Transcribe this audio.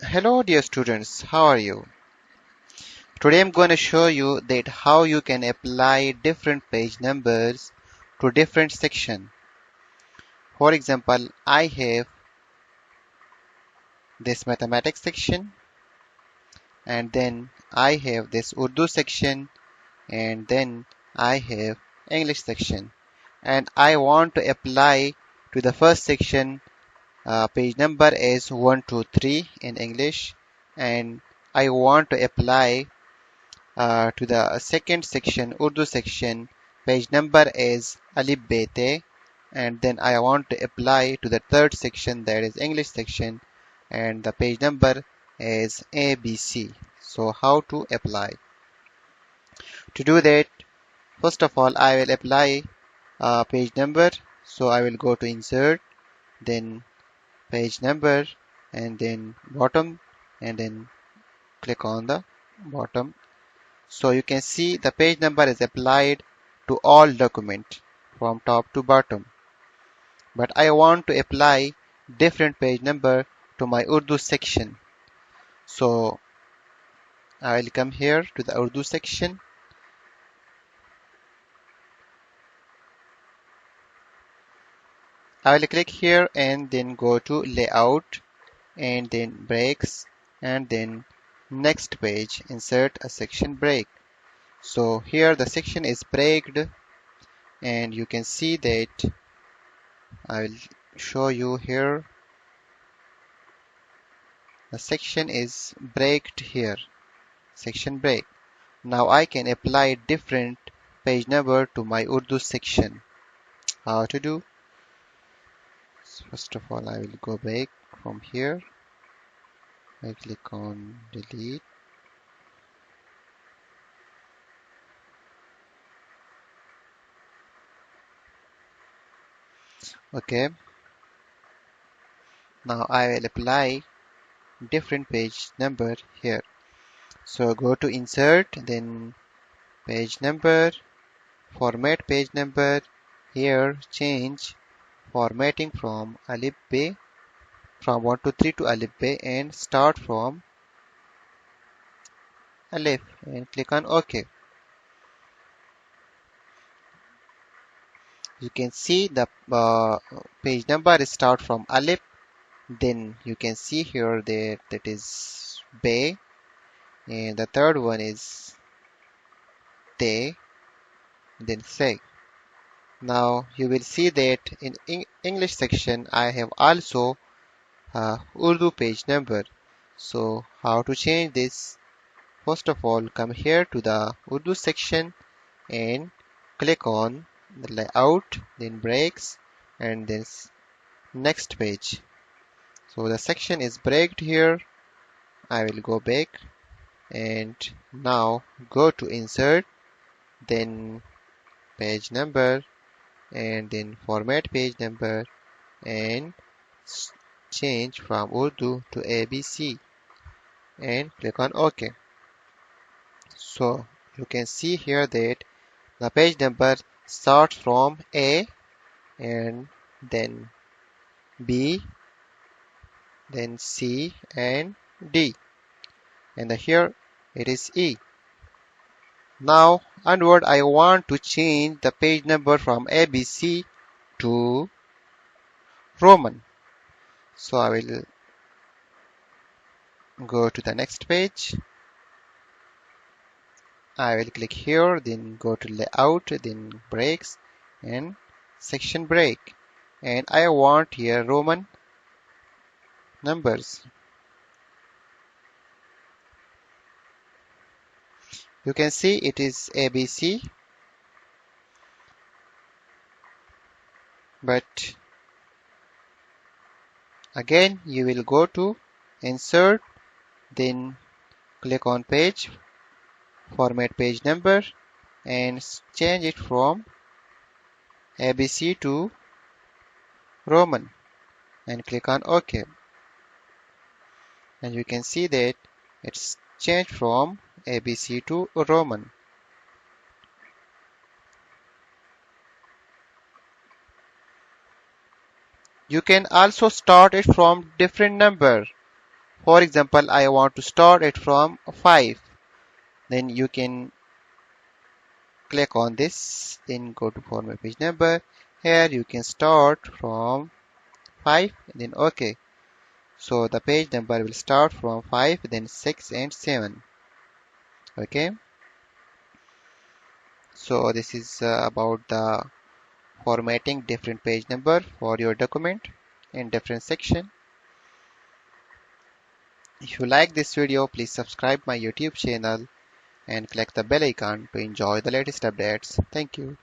Hello dear students, how are you? Today I'm going to show you that how you can apply different page numbers to different section. For example, I have this mathematics section and then I have this Urdu section and then I have English section and I want to apply to the first section page number is 123 in English and I want to apply to the second section, Urdu section, page number is Alif Bete, and then I want to apply to the third section, that is English section, and the page number is ABC. So how to apply? To do that, first of all, I will apply page number. So I will go to insert, then page number, and then bottom, and then click on the bottom. So you can see the page number is applied to all document from top to bottom. But I want to apply different page number to my Urdu section. So I will come here to the Urdu section. I will click here and then go to layout and then breaks and then next page insert a section break. So here the section is breaked and you can see that I will show you here. The section is breaked here, section break. Now I can apply different page number to my Urdu section. How to do? First of all, I will go back from here. I click on delete. Okay. Now I will apply different page number here. So go to insert, then page number, format page number. Here change formatting from Alif Be from 1 to 3 to Alif Be and start from Alif and click on OK. You can see the page number start from Alif. Then you can see here that is Be and the third one is Te, then Se. Now you will see that in English section I have also Urdu page number. So how to change this? First of all, come here to the Urdu section and click on the layout, then breaks, and then next page. So the section is breaked here. I will go back and now go to insert, then page number, and then format page number, and change from Urdu to ABC and click on OK. So you can see here that the page number starts from A and then B, then C and D, and here it is E. Now onward I want to change the page number from ABC to Roman. So I will go to the next page. I will click here, then go to layout, then breaks and section break. And I want here Roman numbers. You can see it is ABC, but again you will go to insert, then click on page, format page number and change it from ABC to Roman and click on OK. And you can see that it's changed from ABC to Roman. You can also start it from different number. For example, I want to start it from 5. Then you can click on this, then go to format page number. Here you can start from 5, then OK. So the page number will start from 5, then 6 and 7. Okay. So this is about the formatting different page number for your document in different section. If you like this video, please subscribe my YouTube channel and click the bell icon to enjoy the latest updates. Thank you.